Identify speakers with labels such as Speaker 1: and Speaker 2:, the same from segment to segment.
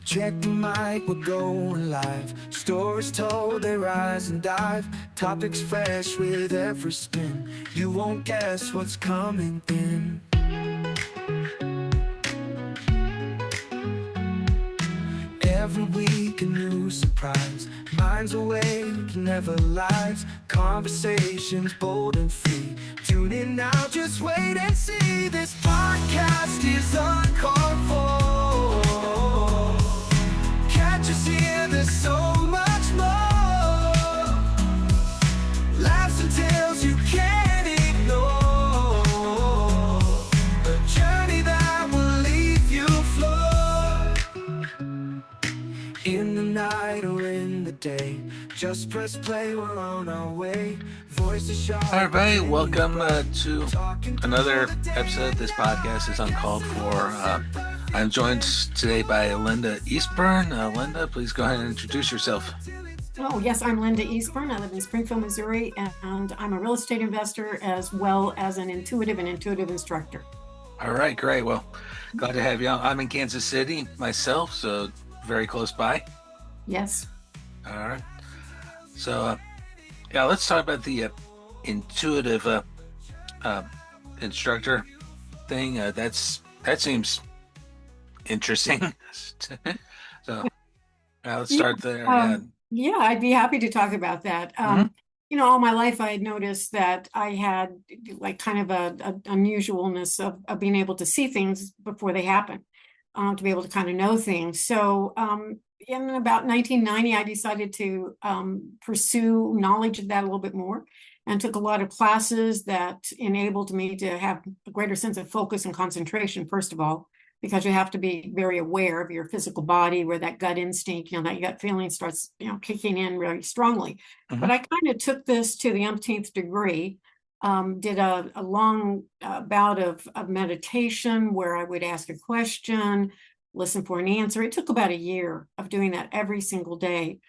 Speaker 1: Check the mic, we're going live. Stories told, they rise and dive. Topics fresh with every spin. You won't guess what's coming in. Every week a new surprise. Minds awake, never lies. Conversations bold and free. Tune in now, just wait and see. This podcast is uncalled for. Catch us here, there's so much more. Laughs and tales you can't ignore. A journey that will leave you floored. In the night or in the day, just press play, we're on our way. Voices sharp.
Speaker 2: Hi everybody, welcome to another episode. This podcast is uncalled for. I'm joined today by Linda Eastburn. Linda, please go ahead and introduce yourself.
Speaker 3: Oh, yes, I'm Linda Eastburn. I live in Springfield, Missouri, and I'm a real estate investor as well as an intuitive instructor.
Speaker 2: All right, great. Well, glad to have you on. I'm in Kansas City myself, so very close by.
Speaker 3: Yes.
Speaker 2: All right. So, let's talk about the intuitive instructor thing. That seems interesting. So, let's start there.
Speaker 3: I'd be happy to talk about that. All my life I had noticed that I had like kind of a unusualness of being able to see things before they happen, to be able to kind of know things. So in about 1990, I decided to pursue knowledge of that a little bit more, and took a lot of classes that enabled me to have a greater sense of focus and concentration, first of all, because you have to be very aware of your physical body, where that gut instinct, that gut feeling starts, kicking in very strongly.
Speaker 2: Mm-hmm.
Speaker 3: But I kind of took this to the umpteenth degree, did a long bout of meditation where I would ask a question, listen for an answer. It took about a year of doing that every single day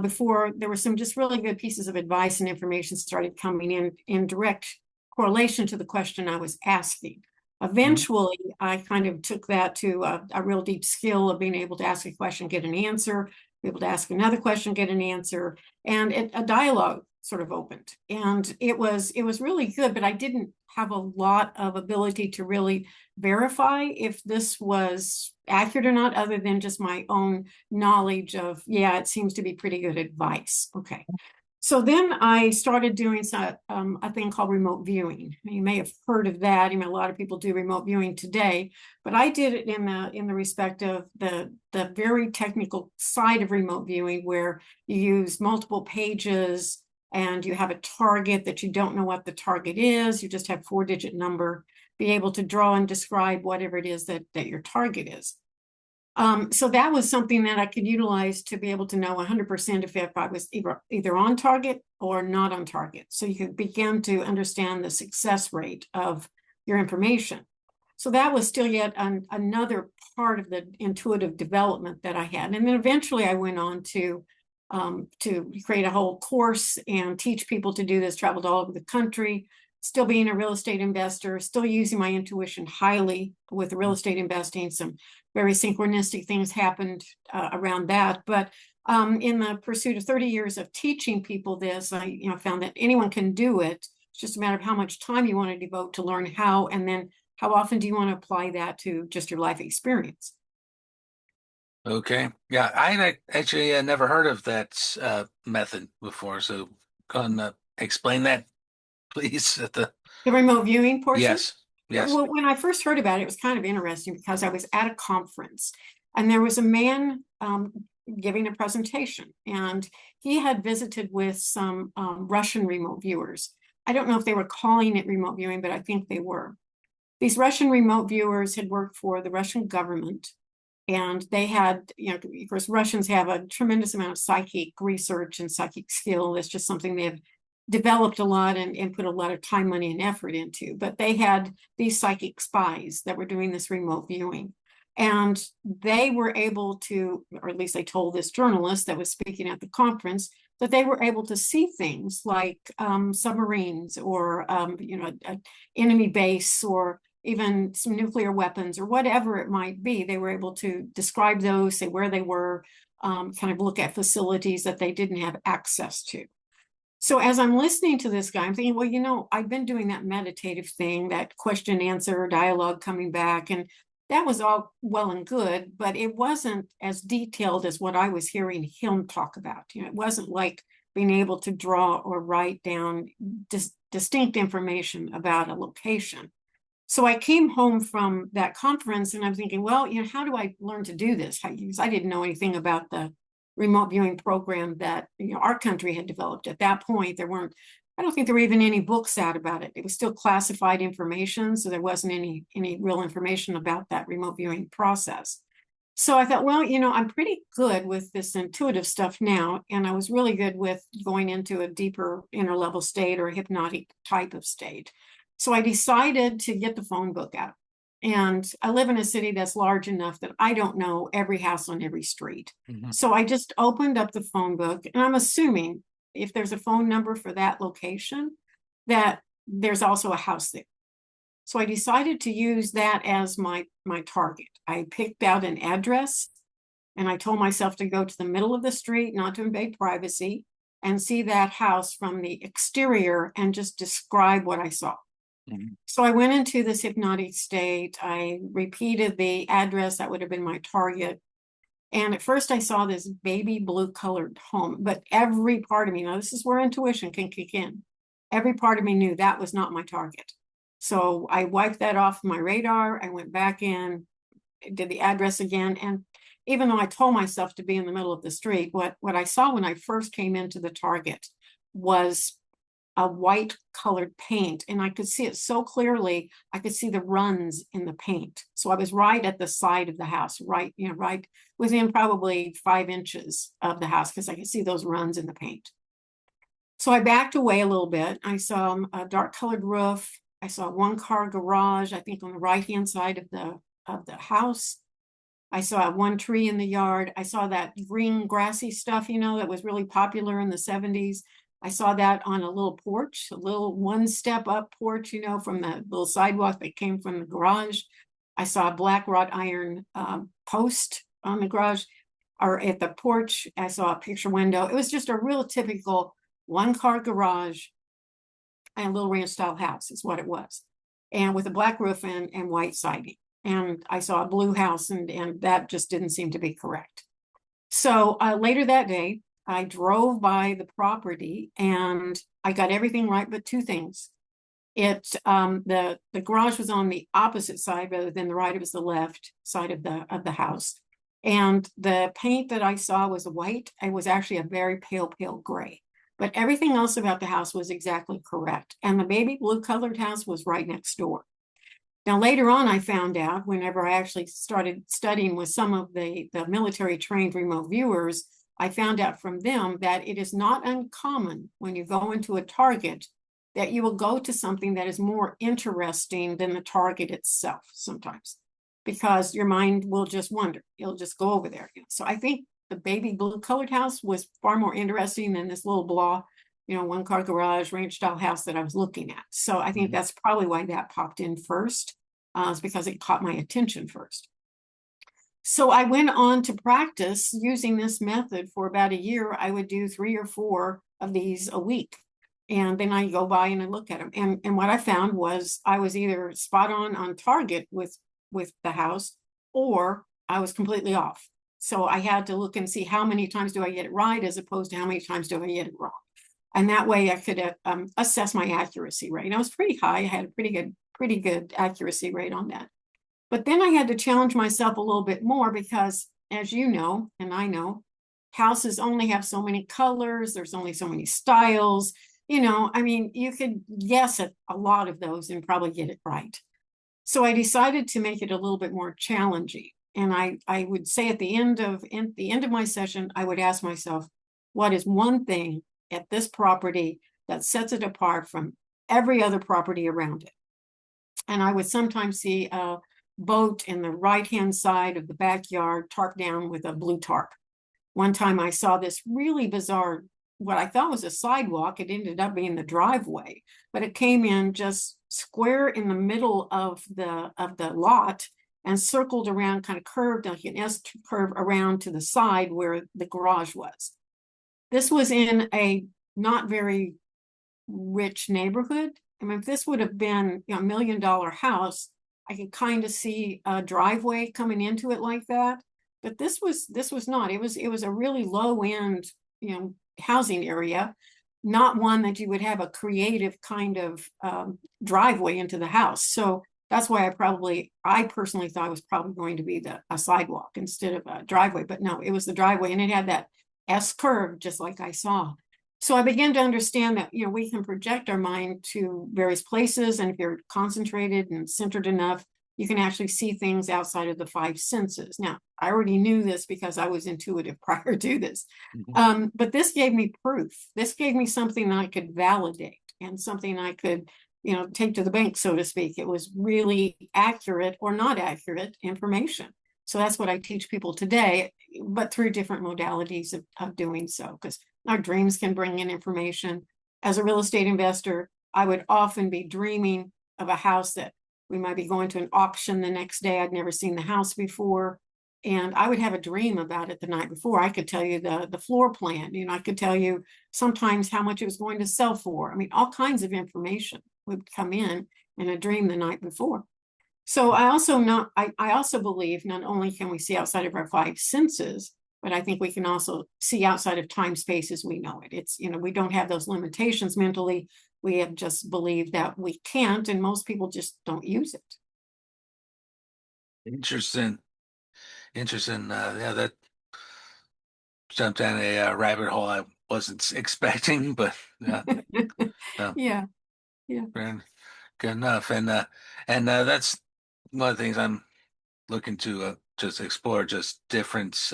Speaker 3: before there were some just really good pieces of advice and information started coming in direct correlation to the question I was asking. Eventually, I kind of took that to a real deep skill of being able to ask a question, get an answer, be able to ask another question, get an answer, and a dialogue sort of opened. And it was really good, but I didn't have a lot of ability to really verify if this was accurate or not, other than just my own knowledge of, it seems to be pretty good advice. Okay. So then I started doing a thing called remote viewing. You may have heard of that. A lot of people do remote viewing today, but I did it in the respect of the very technical side of remote viewing, where you use multiple pages and you have a target that you don't know what the target is. You just have 4-digit number, be able to draw and describe whatever it is that your target is. So that was something that I could utilize to be able to know 100% if I was either on target or not on target. So you could begin to understand the success rate of your information. So that was still yet another part of the intuitive development that I had. And then eventually I went on to create a whole course and teach people to do this, traveled all over the country, still being a real estate investor, still using my intuition highly with real estate investing. Some very synchronistic things happened around that. But in the pursuit of 30 years of teaching people this, I found that anyone can do it. It's just a matter of how much time you want to devote to learn how, and then how often do you want to apply that to just your life experience.
Speaker 2: Okay. Yeah, I actually never heard of that method before. So go ahead and explain that, please.
Speaker 3: The remote viewing portion?
Speaker 2: Yes.
Speaker 3: Well, when I first heard about it, it was kind of interesting because I was at a conference and there was a man giving a presentation, and he had visited with some Russian remote viewers. I don't know if they were calling it remote viewing, but I think they were. These Russian remote viewers had worked for the Russian government, and they had, of course, Russians have a tremendous amount of psychic research and psychic skill. That's just something they've developed a lot and put a lot of time, money, and effort into. But they had these psychic spies that were doing this remote viewing. And they were able to, or at least they told this journalist that was speaking at the conference, that they were able to see things like submarines or, an enemy base, or even some nuclear weapons or whatever it might be. They were able to describe those, say where they were, kind of look at facilities that they didn't have access to. So as I'm listening to this guy, I'm thinking, well, you know, I've been doing that meditative thing, that question, answer, dialogue coming back, and that was all well and good, but it wasn't as detailed as what I was hearing him talk about. You know, it wasn't like being able to draw or write down distinct information about a location. So I came home from that conference and I'm thinking, well, you know, how do I learn to do this? Because I didn't know anything about the remote viewing program that, you know, our country had developed. At that point, I don't think there were even any books out about it. It was still classified information, so there wasn't any real information about that remote viewing process. So I thought, well, you know, I'm pretty good with this intuitive stuff now, and I was really good with going into a deeper inner level state or a hypnotic type of state. So I decided to get the phone book out. And I live in a city that's large enough that I don't know every house on every street.
Speaker 2: Mhm.
Speaker 3: So I just opened up the phone book, and I'm assuming if there's a phone number for that location, that there's also a house there. So I decided to use that as my target. I picked out an address and I told myself to go to the middle of the street, not to invade privacy, and see that house from the exterior and just describe what I saw.
Speaker 2: Mhm.
Speaker 3: So I went into this hypnotic state. I repeated the address that would have been my target. And at first I saw this baby blue colored home, but every part of me, now this is where intuition can kick in. Every part of me knew that was not my target. So I wiped that off my radar. I went back in, did the address again. And even though I told myself to be in the middle of the street, what I saw when I first came into the target was a white colored paint, and I could see it so clearly. I could see the runs in the paint. So I was right at the side of the house, right within probably 5 inches of the house, because I could see those runs in the paint. So I backed away a little bit. I saw a dark colored roof. I saw a 1-car garage, I think on the right-hand side of the house. I saw one tree in the yard. I saw that green grassy stuff, you know, that was really popular in the 70s. I saw that on a little porch, a little 1-step up porch, you know, from the little sidewalk that came from the garage. I saw a black wrought iron post on the garage or at the porch. I saw a picture window. It was just a real typical 1-car garage and a little ranch style house is what it was. And with a black roof and white siding. And I saw a blue house and that just didn't seem to be correct. So later that day, I drove by the property and I got everything right but 2 things. The garage was on the opposite side rather than the right. It was the left side of the house. And the paint that I saw was white. It was actually a very pale gray. But everything else about the house was exactly correct. And the baby blue colored house was right next door. Now, later on, I found out whenever I actually started studying with some of the military trained remote viewers, I found out from them that it is not uncommon when you go into a target that you will go to something that is more interesting than the target itself sometimes, because your mind will just wander. It'll just go over there. So I think the baby blue colored house was far more interesting than this little blah, you know, 1-car garage, ranch style house that I was looking at. So I think that's probably why that popped in first, is because it caught my attention first. So I went on to practice using this method for about a year. I would do 3 or 4 of these a week. And then I go by and I look at them. And what I found was I was either spot on target with the house, or I was completely off. So I had to look and see how many times do I get it right as opposed to how many times do I get it wrong. And that way I could assess my accuracy rate. And I was pretty high. I had a pretty good accuracy rate on that. But then I had to challenge myself a little bit more because, as you know, and I know, houses only have so many colors. There's only so many styles. You know, I mean, you could guess at a lot of those and probably get it right. So I decided to make it a little bit more challenging. And I would say at the end of my session, I would ask myself, what is one thing at this property that sets it apart from every other property around it? And I would sometimes see a boat in the right-hand side of the backyard, tarp down with a blue tarp. One time I saw this really bizarre, what I thought was a sidewalk. It ended up being the driveway, but it came in just square in the middle of the lot and circled around, kind of curved like an S curve around to the side where the garage was. This was in a not very rich neighborhood. I mean, if this would have been, $1 million house, I could kind of see a driveway coming into it like that. But this was not. It was a really low end, housing area, not one that you would have a creative kind of driveway into the house. So that's why I personally thought it was probably going to be a sidewalk instead of a driveway. But no, it was the driveway, and it had that S curve just like I saw. So I began to understand that, we can project our mind to various places, and if you're concentrated and centered enough, you can actually see things outside of the five senses. Now, I already knew this because I was intuitive prior to this. But this gave me proof. This gave me something that I could validate and something I could, take to the bank, so to speak. It was really accurate or not accurate information. So that's what I teach people today, but through different modalities of doing so, because our dreams can bring in information. As a real estate investor, I would often be dreaming of a house that we might be going to an auction the next day. I'd never seen the house before. And I would have a dream about it the night before. I could tell you the floor plan. I could tell you sometimes how much it was going to sell for. I mean, all kinds of information would come in a dream the night before. So I also believe not only can we see outside of our five senses, but I think we can also see outside of time space as we know it. It's, we don't have those limitations mentally. We have just believed that we can't, and most people just don't use it.
Speaker 2: Interesting. Yeah, that jumped down a rabbit hole I wasn't expecting, but
Speaker 3: Yeah.
Speaker 2: good enough. And that's one of the things I'm looking to just explore, just different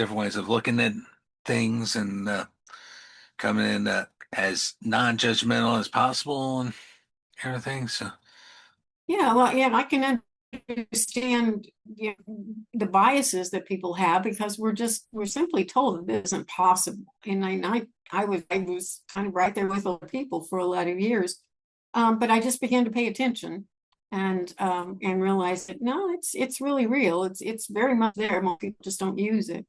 Speaker 2: ways of looking at things, and coming in as non-judgmental as possible and everything. So
Speaker 3: Yeah, well, yeah, I can understand, the biases that people have, because we're simply told that this isn't possible. And I was kind of right there with other people for a lot of years. But I just began to pay attention and realize that no, it's really real. It's very much there. Most people just don't use it.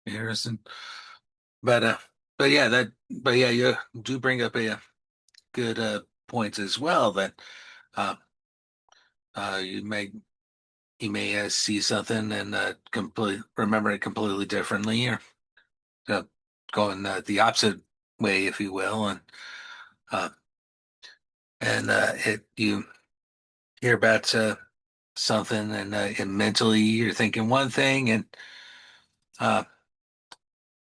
Speaker 2: Harrison, but yeah, you do bring up a good points as well, that uh, you may see something and completely remember it completely differently, or going the opposite way, if you will, uh, you hear about something, and mentally you're thinking one thing, uh,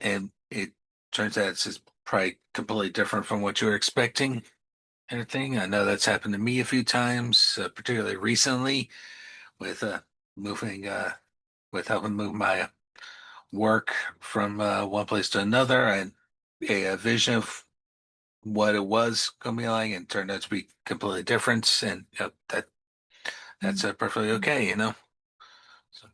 Speaker 2: and it turns out it's just probably completely different from what you were expecting. Everything. I know that's happened to me a few times, particularly recently with moving, with helping move my work from one place to another, and a vision of what it was going to be like, and turned out to be completely different, and that's perfectly okay. So,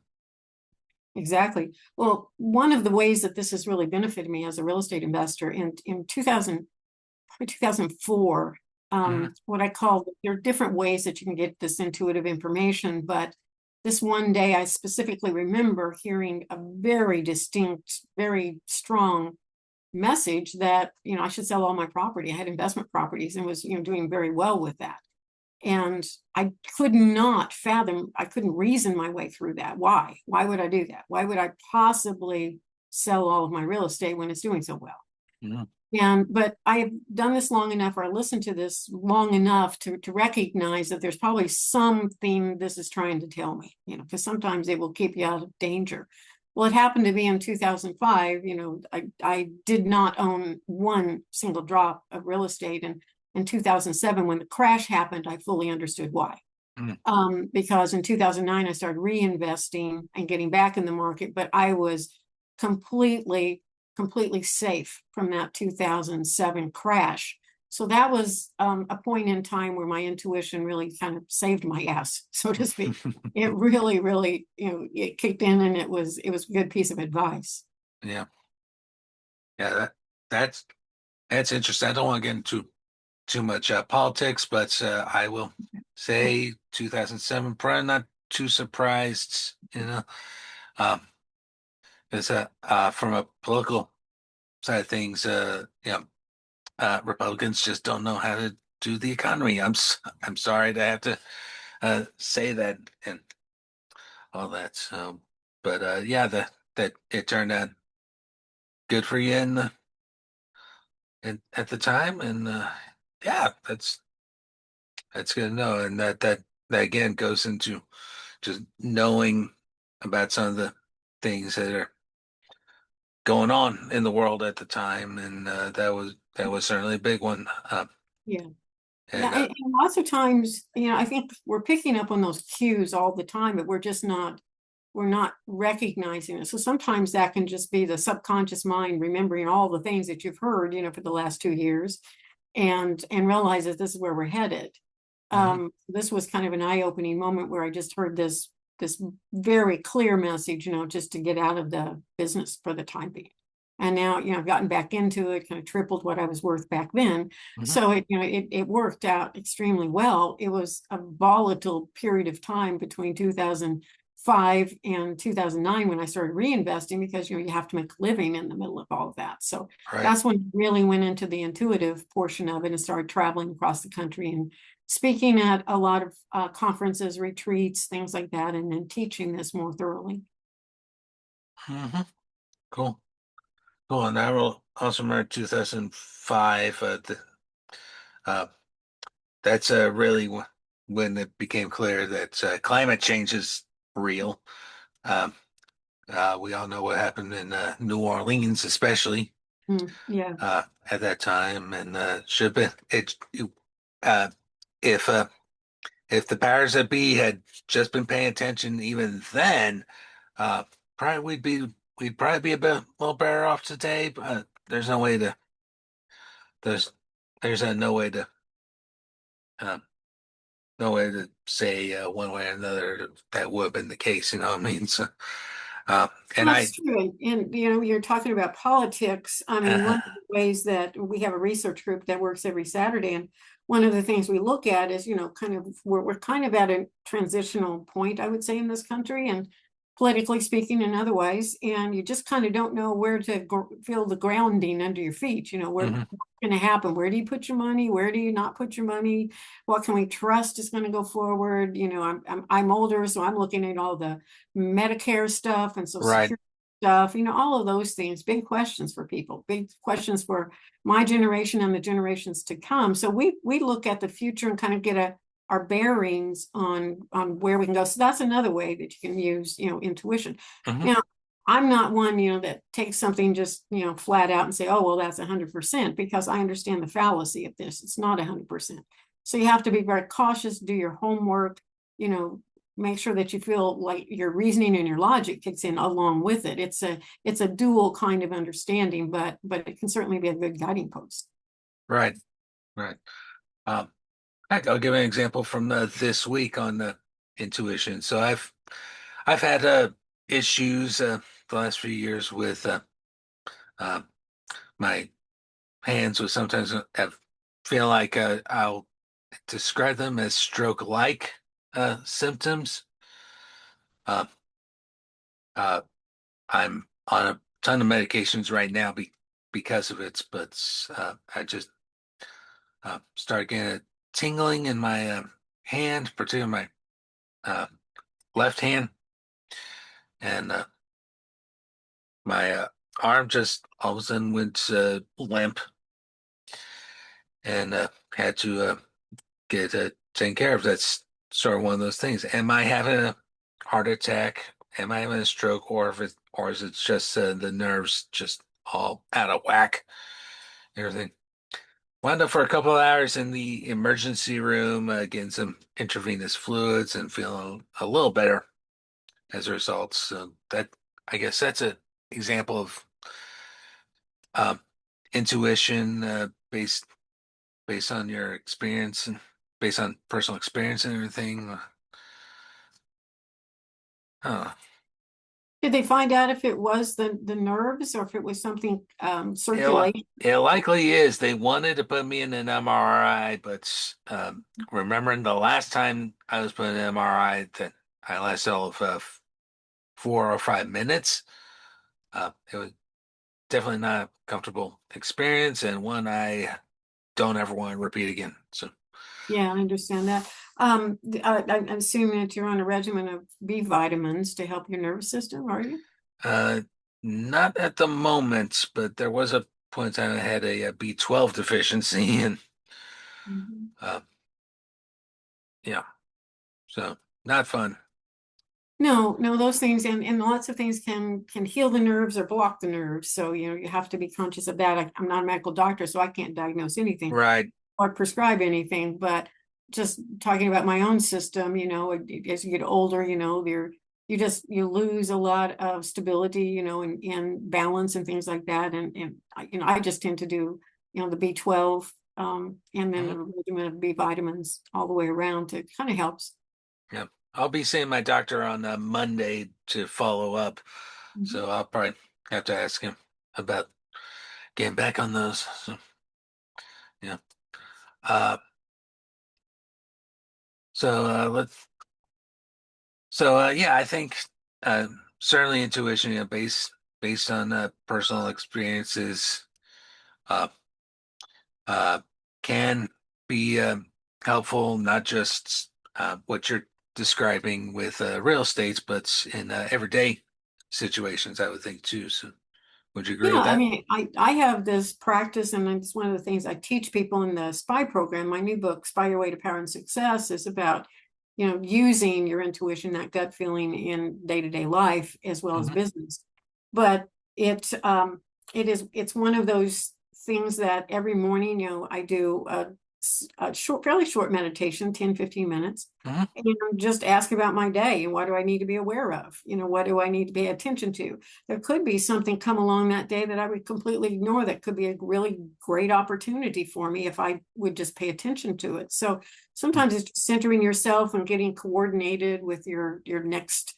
Speaker 3: Exactly. Well, one of the ways that this has really benefited me as a real estate investor in 2004, what I call, there are different ways that you can get this intuitive information, but this one day I specifically remember hearing a very distinct, very strong message that, I should sell all my property. I had investment properties and was, doing very well with that. And I could not fathom, I couldn't reason my way through that. Why? Why would I do that? Why would I possibly sell all of my real estate when it's doing so well? But I've done this long enough, or I listened to this long enough to recognize that there's probably something this is trying to tell me, because sometimes it will keep you out of danger. Well, it happened to be in 2005, I did not own one single drop of real estate. And in 2007, when the crash happened, I fully understood why. Because in 2009, I started reinvesting and getting back in the market, but I was completely safe from that 2007 crash. So that was a point in time where my intuition really kind of saved my ass, so to speak. It really, it kicked in, and it was a good piece of advice.
Speaker 2: yeah, that's interesting. I don't want to get into too much politics, but I will say 2007, probably not too surprised, um, it's from a political side of things, Republicans just don't know how to do the economy. I'm sorry to have to say that and all that. So, but yeah, that it turned out good for you in at the time, and yeah, that's good to know, and that again goes into just knowing about some of the things that are going on in the world at the time, and that was certainly a big one.
Speaker 3: Yeah. Yeah,
Speaker 2: And
Speaker 3: and lots of times, I think we're picking up on those cues all the time, but we're not recognizing it. So sometimes that can just be the subconscious mind remembering all the things that you've heard, for the last 2 years and realize that this is where we're headed.
Speaker 2: mhm,
Speaker 3: This was kind of an eye-opening moment where I just heard this very clear message, just to get out of the business for the time being. And now, I've gotten back into it, kind of tripled what I was worth back then.
Speaker 2: mhm,
Speaker 3: So it worked out extremely well. It was a volatile period of time between 2005 and 2009 when I started reinvesting because, you have to make a living in the middle of all of that. So
Speaker 2: right.
Speaker 3: that's when I really went into the intuitive portion of it and started traveling across the country and speaking at a lot of conferences, retreats, things like that, and then teaching this more thoroughly.
Speaker 2: Hmm. Cool. Cool. And I will also remember 2005. Uh, that's really when it became clear that climate change is real. Um, we all know what happened in New Orleans, especially
Speaker 3: Yeah.
Speaker 2: at that time, and should have been uh, if if the powers that be had just been paying attention even then, uh, probably we'd probably be a little better off today. But there's there's uh, no way to say one way or another that would have been the case. You know what I mean? So, uh, and
Speaker 3: That's
Speaker 2: I,
Speaker 3: true. And you're talking about politics. I mean,
Speaker 2: uh,
Speaker 3: one of the ways that we have a research group that works every Saturday, and one of the things we look at is, kind of we're kind of at a transitional point, I would say, in this country, and politically speaking and otherwise, and you just kind of don't know where to feel the grounding under your feet, what's
Speaker 2: mhm,
Speaker 3: going to happen. Where do you put your money? Where do you not put your money? What can we trust is going to go forward? I'm older, so I'm looking at all the Medicare stuff and Social
Speaker 2: right,
Speaker 3: Security stuff, all of those things, big questions for people, big questions for my generation and the generations to come. So we look at the future and kind of get our bearings on where we can go. So that's another way that you can use, intuition.
Speaker 2: mhm,
Speaker 3: Now, I'm not one, that takes something just, flat out and say, oh, well, that's 100%, because I understand the fallacy of this. It's not 100%. So you have to be very cautious, do your homework, you know, make sure that you feel like your reasoning and your logic kicks in along with it. It's a dual kind of understanding, but it can certainly be a good guiding post.
Speaker 2: right, right. Um, Heck, I'll give an example from this week on the intuition. So I've had issues the last few years with uh, my hands. With sometimes have feel like I'll describe them as stroke-like symptoms. Uh, uh, I'm on a ton of medications right now because of it, but I just started getting a tingling in my hand, particularly my uh, left hand, and my arm just all of a sudden went limp, and had to get taken care of. That's sort of one of those things. Am I having a heart attack? Am I having a stroke, or is it just the nerves just all out of whack? Everything. Wound up for a couple of hours in the emergency room, getting some intravenous fluids and feeling a little better as a result. So I guess that's an example of um, intuition based on your experience and based on personal experience and everything. Uh,
Speaker 3: Did they find out if it was the nerves or if it was something circulation?
Speaker 2: It likely is. They wanted to put me in an MRI, but remembering the last time I was put in an MRI that I lasted all of 4 or 5 minutes, it was definitely not a comfortable experience and one I don't ever want to repeat again. So,
Speaker 3: Yeah, I understand that. I'm assuming that you're on a regimen of B vitamins to help your nervous system, are you?
Speaker 2: uh, not at the moment, but there was a point in time I had a B12 deficiency, and
Speaker 3: Mhm.
Speaker 2: uh, yeah, so not fun.
Speaker 3: No, no, those things and lots of things can heal the nerves or block the nerves. So, you have to be conscious of that. I'm not a medical doctor, so I can't diagnose anything
Speaker 2: Right.
Speaker 3: or prescribe anything, but just talking about my own system, as you get older, you lose a lot of stability, and balance and things like that. And I just tend to do, the B12, and then
Speaker 2: Mhm.
Speaker 3: a regimen of B vitamins all the way around to kind of helps.
Speaker 2: Yeah. I'll be seeing my doctor on Monday to follow up.
Speaker 3: Mhm.
Speaker 2: So I'll probably have to ask him about getting back on those. So, yeah. Uh, let's, yeah, I think uh, certainly intuition, based on personal experiences, uh, uh, can be helpful, not just what you're describing with real estates, but in everyday situations, I would think too. So, would you agree
Speaker 3: Yeah,
Speaker 2: with
Speaker 3: I
Speaker 2: that?
Speaker 3: mean, I have this practice, and it's one of the things I teach people in the SPY program. My new book, Spy Your Way to Power and Success, is about, using your intuition, that gut feeling in day-to-day life as well as
Speaker 2: Hmm.
Speaker 3: business. But it's one of those things that every morning, I do a short, fairly short meditation, 10-15 minutes,
Speaker 2: Hmm.
Speaker 3: and just ask about my day and what do I need to be aware of? What do I need to pay attention to? There could be something come along that day that I would completely ignore that could be a really great opportunity for me if I would just pay attention to it. So sometimes it's just centering yourself and getting coordinated with your next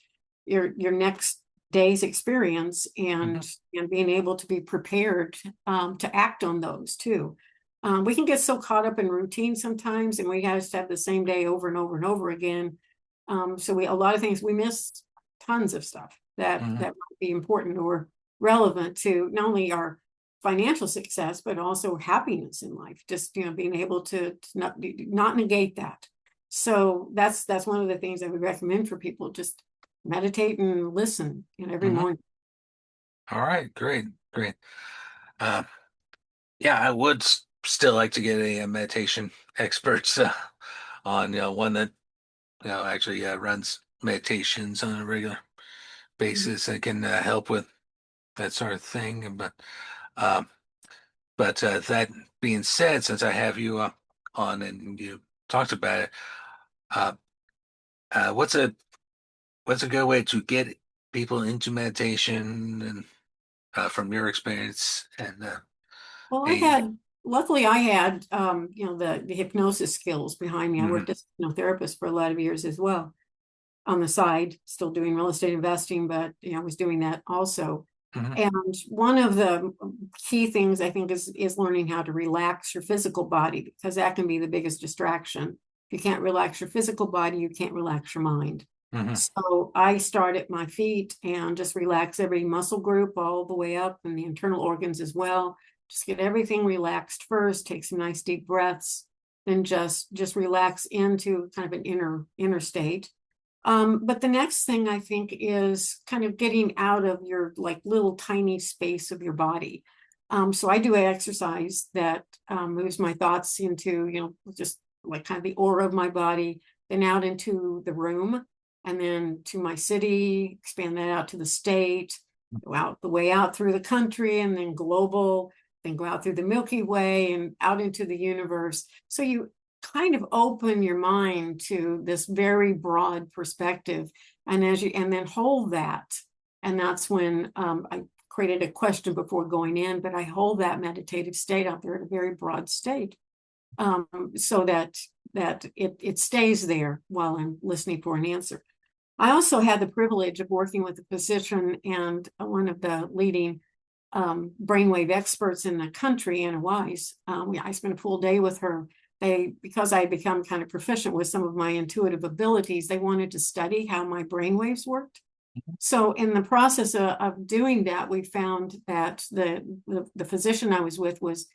Speaker 3: day's experience,
Speaker 2: Hmm.
Speaker 3: and being able to be prepared to act on those too. We can get so caught up in routine sometimes, and we just have the same day over and over and over again. So a lot of things we miss, tons of stuff that
Speaker 2: Hmm.
Speaker 3: might be important or relevant to not only our financial success but also happiness in life. Just being able to not negate that. So that's one of the things I would recommend for people. Just meditate and listen, every
Speaker 2: Hmm.
Speaker 3: morning.
Speaker 2: All right, great, great. Uh, yeah, I would still like to get a meditation expert on, one that actually runs meditations on a regular
Speaker 3: Mhm.
Speaker 2: basis and can help with that sort of thing. Um, but that being said, since I have you on and you talked about it, uh, what's a good way to get people into meditation and from your experience and
Speaker 3: Well,
Speaker 2: a
Speaker 3: luckily I had, the hypnosis skills behind me. I
Speaker 2: mhm,
Speaker 3: worked as a hypnotherapist for a lot of years as well on the side, still doing real estate investing, but I was doing that also.
Speaker 2: mhm,
Speaker 3: And one of the key things I think is learning how to relax your physical body, because that can be the biggest distraction. If you can't relax your physical body, you can't relax your mind.
Speaker 2: mhm,
Speaker 3: So I start at my feet and just relax every muscle group all the way up and the internal organs as well. Just get everything relaxed first, take some nice deep breaths, then just relax into kind of an inner state. But the next thing I think is kind of getting out of your like little tiny space of your body. So I do an exercise that moves my thoughts into, just like kind of the aura of my body, then out into the room, and then to my city, expand that out to the state, go out the way out through the country, and then global, then go out through the Milky Way and out into the universe. So you kind of open your mind to this very broad perspective, and then hold that. And that's when I created a question before going in, but I hold that meditative state out there at a very broad state, so that it stays there while I'm listening for an answer. I also had the privilege of working with a physician and one of the leading brainwave experts in the country, Anna Wise. I spent a full day with her. Because I had become kind of proficient with some of my intuitive abilities, they wanted to study how my brainwaves worked. So in the process of doing that, we found that the physician I was with was,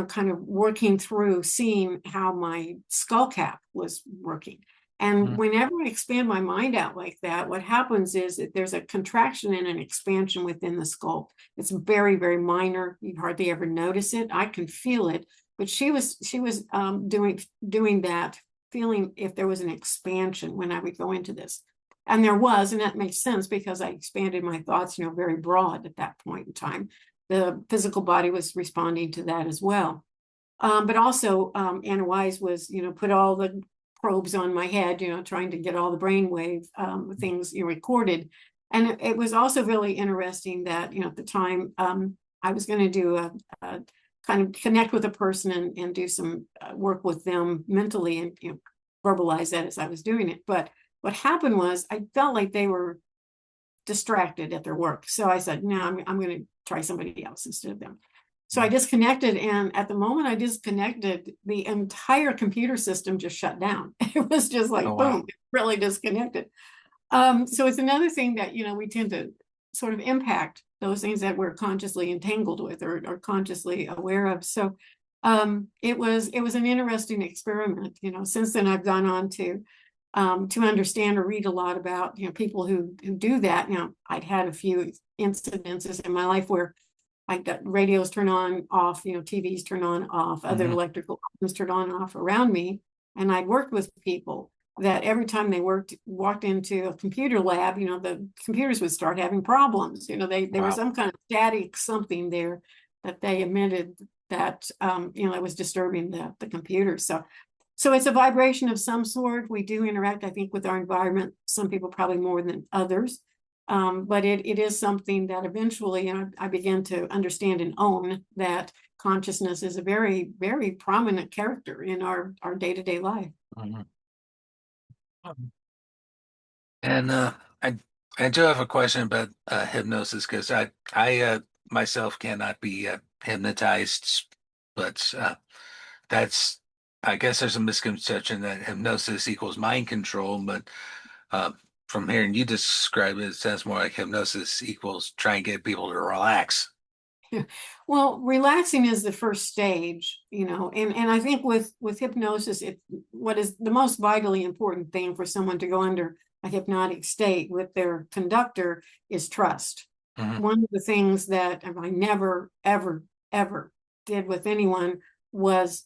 Speaker 3: kind of working through seeing how my skull cap was working. And whenever I expand my mind out like that, what happens is that there's a contraction and an expansion within the skull. It's very, very minor. You hardly ever notice it. I can feel it, but she was doing that, feeling if there was an expansion when I would go into this. And there was, and that makes sense because I expanded my thoughts, very broad at that point in time. The physical body was responding to that as well. But also Anna Wise was, put all the probes on my head, trying to get all the brainwave things recorded. And it was also really interesting that, at the time I was going to do a kind of connect with a person and do some work with them mentally and verbalize that as I was doing it. But what happened was I felt like they were distracted at their work. So I said, no, I'm going to try somebody else instead of them. So I disconnected, and at the moment I disconnected, the entire computer system just shut down. It was just like, boom, really disconnected. So it's another thing that, we tend to sort of impact those things that we're consciously entangled with or consciously aware of. So it was an interesting experiment. Since then I've gone on to understand or read a lot about, people who do that. I'd had a few incidences in my life where I got radios turn on, off, TVs turn on, off, other electrical items turn on, off around me. And I'd worked with people that every time they walked into a computer lab, the computers would start having problems. There was some kind of static something there that they emitted that, it was disturbing the computer. So it's a vibration of some sort. We do interact, I think, with our environment. Some people probably more than others. But it is something that eventually I began to understand and own that consciousness is a very, very prominent character in our day-to-day life.
Speaker 2: And I do have a question about hypnosis, because I myself cannot be hypnotized, but I guess there's a misconception that hypnosis equals mind control, but from hearing you describe it, it sounds more like hypnosis equals trying to get people to relax.
Speaker 3: Well, relaxing is the first stage, and I think with hypnosis, what is the most vitally important thing for someone to go under a hypnotic state with their conductor is trust. One of the things that I never, ever, ever did with anyone was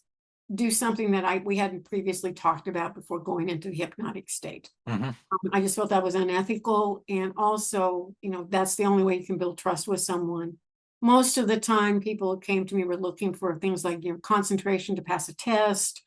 Speaker 3: do something that we hadn't previously talked about before going into the hypnotic state. I just felt that was unethical. And also, that's the only way you can build trust with someone. Most of the time, people who came to me were looking for things like, concentration to pass a test,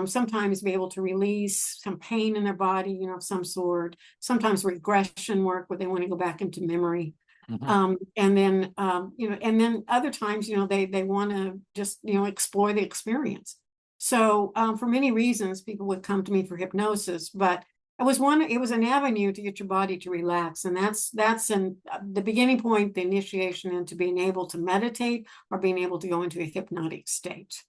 Speaker 3: sometimes be able to release some pain in their body, of some sort, sometimes regression work where they want to go back into memory. And then other times, they want to just, explore the experience. So for many reasons, people would come to me for hypnosis, but it was an avenue to get your body to relax. And that's the beginning point, the initiation into being able to meditate or being able to go into a hypnotic state.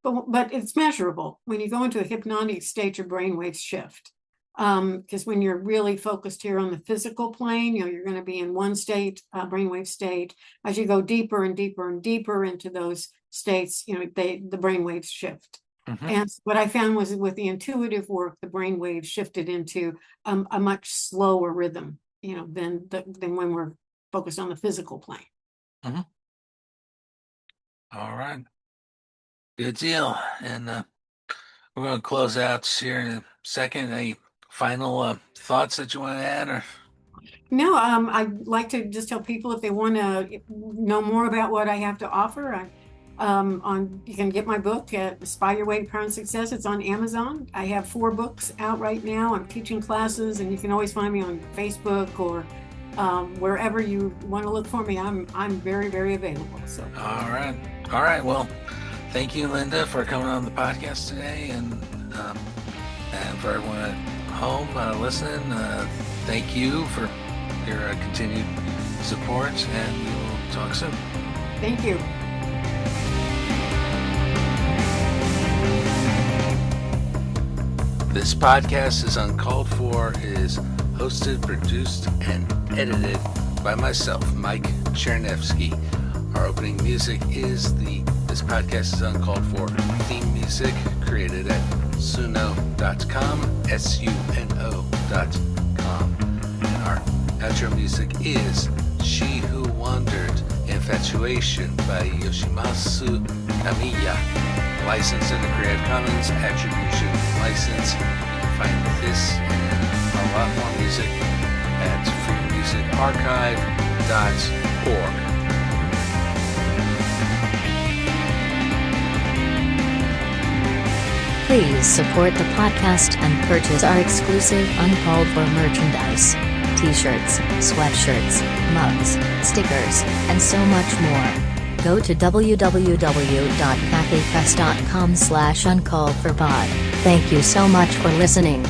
Speaker 3: But it's measurable. When you go into a hypnotic state, your brainwaves shift. Because when you're really focused here on the physical plane, you're going to be in one state, brainwave state. As you go deeper and deeper and deeper into those states, the brainwaves shift. And what I found was with the intuitive work, the brainwaves shifted into a much slower rhythm, than when we're focused on the physical plane.
Speaker 2: All right. Good deal. And we're going to close out here in a second. Any final thoughts that you want to add? Or?
Speaker 3: No, I'd like to just tell people if they want to know more about what I have to offer, you can get my book at Inspire Your Way to Power and Success. It's on Amazon. I have 4 books out right now. I'm teaching classes, and you can always find me on Facebook or wherever you want to look for me. I'm very, very available. So.
Speaker 2: All right. Well, thank you, Linda, for coming on the podcast today, and for everyone at home listening, thank you for your continued support, and we will talk soon.
Speaker 3: Thank you.
Speaker 2: This podcast is Uncalled For, is hosted, produced, and edited by myself, Mike Chernevsky. Our opening music is This Podcast is Uncalled For theme music, created at suno.com, suno.com. And our outro music is She Who Wandered, Infatuation by Yoshimasu Kamiya. Licensed under Creative Commons Attribution License. You can find this and a lot more music at freemusicarchive.org.
Speaker 4: Please support the podcast and purchase our exclusive Uncalled For merchandise. T-shirts, sweatshirts, mugs, stickers, and so much more. Go to www.cafepress.com/uncalledforpod. Thank you so much for listening.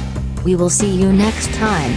Speaker 4: We will see you next time.